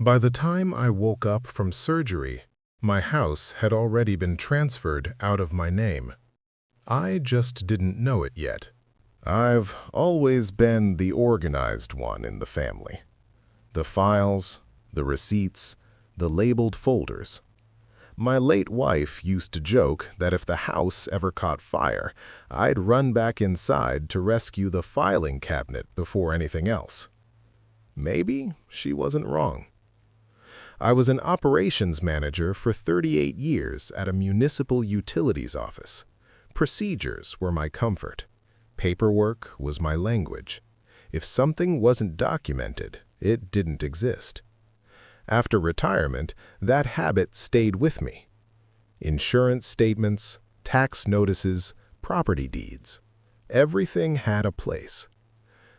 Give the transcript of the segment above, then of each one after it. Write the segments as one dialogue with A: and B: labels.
A: By the time I woke up from surgery, my house had already been transferred out of my name. I just didn't know it yet. I've always been the organized one in the family. The files, the receipts, the labeled folders. My late wife used to joke that if the house ever caught fire, I'd run back inside to rescue the filing cabinet before anything else. Maybe she wasn't wrong. I was an operations manager for 38 years at a municipal utilities office. Procedures were my comfort. Paperwork was my language. If something wasn't documented, it didn't exist. After retirement, that habit stayed with me. Insurance statements, tax notices, property deeds. Everything had a place.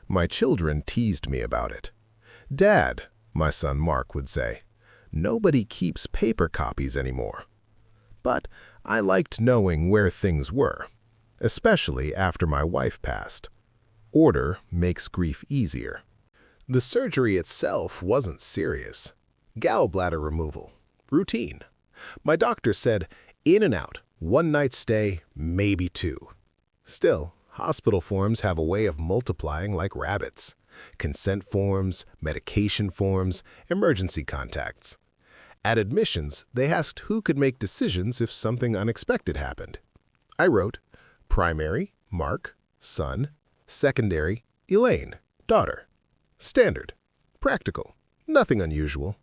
A: My children teased me about it. "Dad," my son Mark would say, "nobody keeps paper copies anymore." But I liked knowing where things were, especially after my wife passed. Order makes grief easier. The surgery itself wasn't serious. Gallbladder removal. Routine. My doctor said, in and out, 1 night stay, maybe 2. Still, hospital forms have a way of multiplying like rabbits. Consent forms, medication forms, emergency contacts. At admissions, they asked who could make decisions if something unexpected happened. I wrote, primary, Mark, son, secondary, Elaine, daughter. Standard, practical, nothing unusual.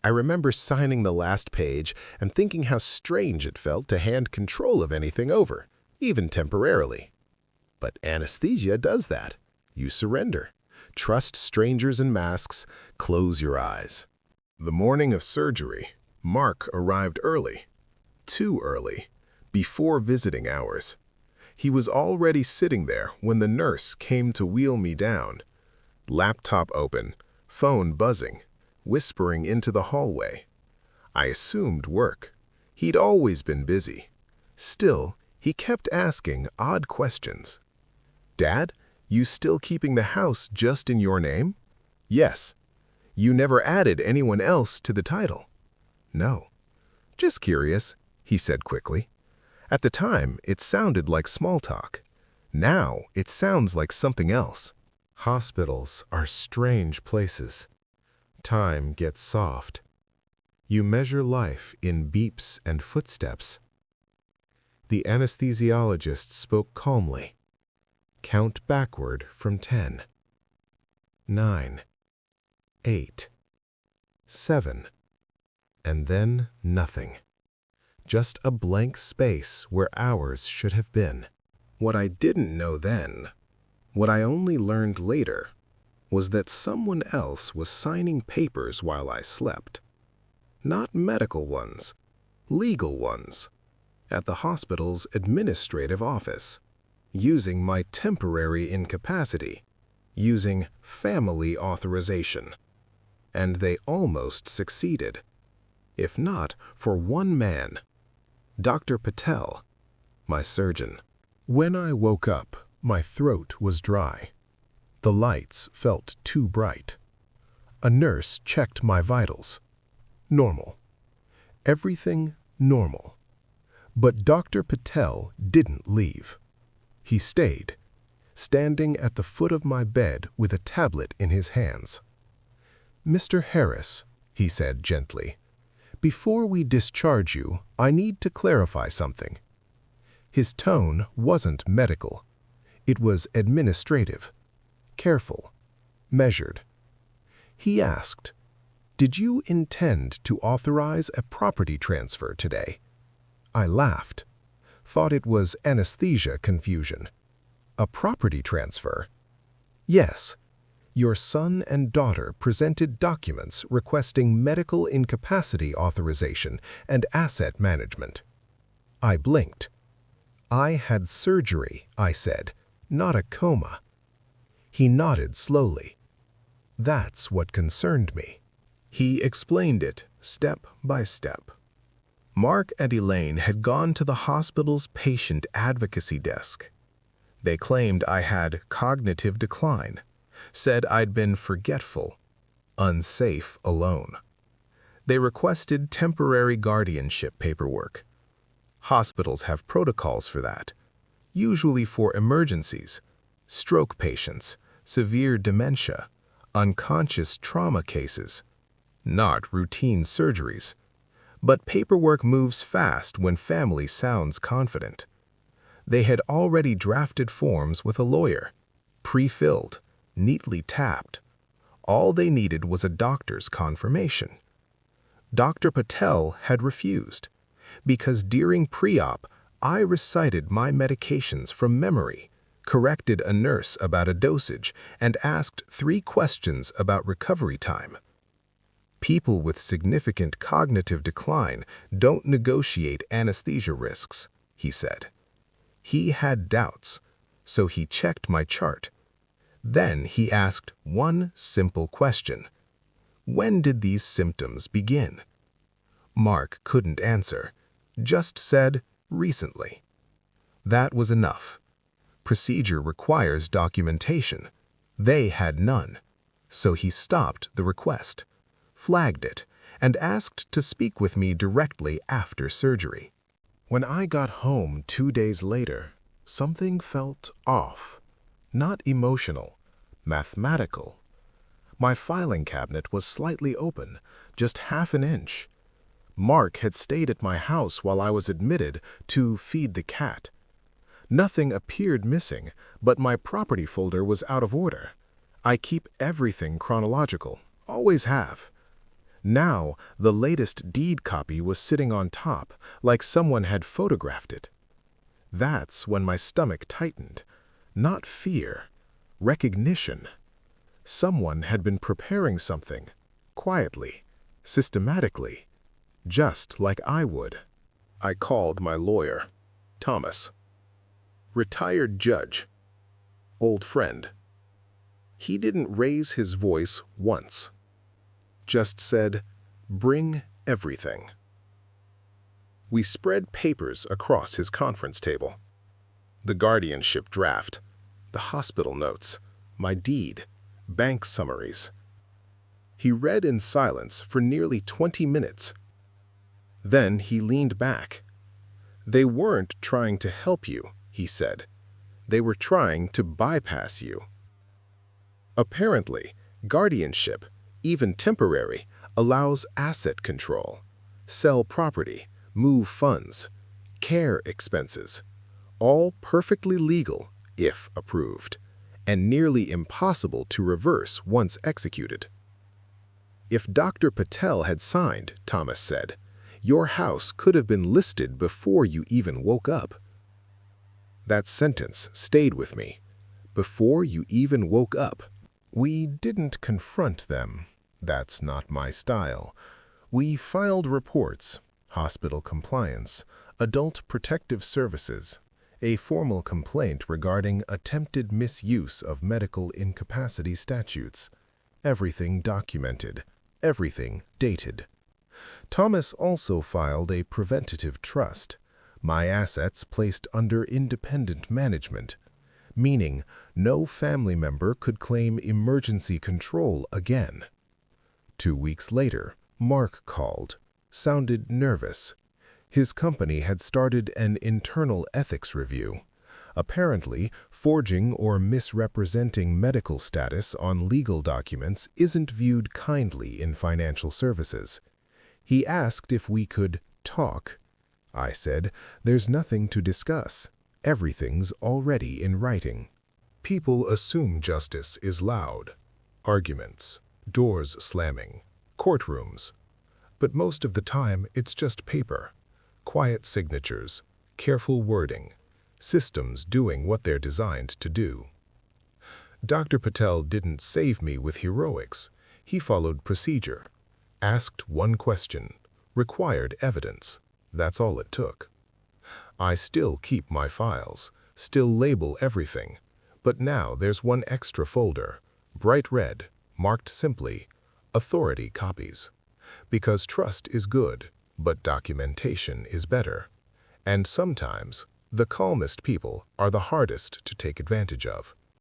A: I remember signing the last page and thinking how strange it felt to hand control of anything over, even temporarily. But anesthesia does that. You surrender. Trust strangers in masks, close your eyes. The morning of surgery, Mark arrived early. Too early, before visiting hours. He was already sitting there when the nurse came to wheel me down. Laptop open, phone buzzing, whispering into the hallway. I assumed work. He'd always been busy. Still, he kept asking odd questions. "Dad, you still keeping the house just in your name?" "Yes." "You never added anyone else to the title?" "No." "Just curious," he said quickly. At the time, it sounded like small talk. Now, it sounds like something else. Hospitals are strange places. Time gets soft. You measure life in beeps and footsteps. The anesthesiologist spoke calmly. Count backward from 10. 9. 8. 7. And then nothing. Just a blank space where hours should have been. What I didn't know then, what I only learned later, was that someone else was signing papers while I slept. Not medical ones, legal ones, at the hospital's administrative office, using my temporary incapacity, using family authorization. And they almost succeeded. If not for one man, Dr. Patel, my surgeon. When I woke up, my throat was dry. The lights felt too bright. A nurse checked my vitals. Normal. Everything normal. But Dr. Patel didn't leave. He stayed, standing at the foot of my bed with a tablet in his hands. "Mr. Harris," he said gently, "before we discharge you, I need to clarify something." His tone wasn't medical. It was administrative. Careful, measured. He asked, "Did you intend to authorize a property transfer today?" I laughed, thought it was anesthesia confusion. "A property transfer?" "Yes. Your son and daughter presented documents requesting medical incapacity authorization and asset management." I blinked. "I had surgery," I said, "not a coma." He nodded slowly. That's what concerned me. He explained it step by step. Mark and Elaine had gone to the hospital's patient advocacy desk. They claimed I had cognitive decline, said I'd been forgetful. unsafe alone. They requested temporary guardianship paperwork. Hospitals have protocols for that, usually for emergencies, stroke patients, severe dementia, unconscious trauma cases, not routine surgeries. But paperwork moves fast when family sounds confident. They had already drafted forms with a lawyer, pre-filled, neatly tapped. All they needed was a doctor's confirmation. Dr. Patel had refused, because during pre-op, I recited my medications from memory, corrected a nurse about a dosage, and asked 3 questions about recovery time. People with significant cognitive decline don't negotiate anesthesia risks, he said. He had doubts, so he checked my chart. Then he asked one simple question. When did these symptoms begin? Mark couldn't answer, just said, recently. That was enough. Procedure requires documentation. They had none, so he stopped the request, flagged it, and asked to speak with me directly after surgery. When I got home 2 days later, something felt off. Not emotional, mathematical. My filing cabinet was slightly open, just half an inch. Mark had stayed at my house while I was admitted to feed the cat. Nothing appeared missing, but my property folder was out of order. I keep everything chronological, always have. Now, the latest deed copy was sitting on top, like someone had photographed it. That's when my stomach tightened. Not fear, recognition. Someone had been preparing something, quietly, systematically, just like I would. I called my lawyer, Thomas. Retired judge, old friend. He didn't raise his voice once. Just said, "Bring everything." We spread papers across his conference table. The guardianship draft, the hospital notes, my deed, bank summaries. He read in silence for nearly 20 minutes. Then he leaned back. "They weren't trying to help you," he said. "They were trying to bypass you." Apparently, guardianship, even temporary, allows asset control, sell property, move funds, care expenses, all perfectly legal if approved, and nearly impossible to reverse once executed. If Dr. Patel had signed, Thomas said, your house could have been listed before you even woke up. That sentence stayed with me. Before you even woke up. We didn't confront them. That's not my style. We filed reports, hospital compliance, adult protective services, a formal complaint regarding attempted misuse of medical incapacity statutes. Everything documented, everything dated. Thomas also filed a preventative trust, my assets placed under independent management, meaning no family member could claim emergency control again. 2 weeks later, Mark called, sounded nervous. His company had started an internal ethics review. Apparently, forging or misrepresenting medical status on legal documents isn't viewed kindly in financial services. He asked if we could talk. I said, there's nothing to discuss. Everything's already in writing. People assume justice is loud. Arguments, doors slamming, courtrooms. But most of the time, it's just paper. Quiet signatures, careful wording, systems doing what they're designed to do. Dr. Patel didn't save me with heroics. He followed procedure. Asked one question, required evidence. That's all it took. I still keep my files, still label everything, but now there's one extra folder, bright red, marked simply, authority copies. Because trust is good, but documentation is better. And sometimes, the calmest people are the hardest to take advantage of.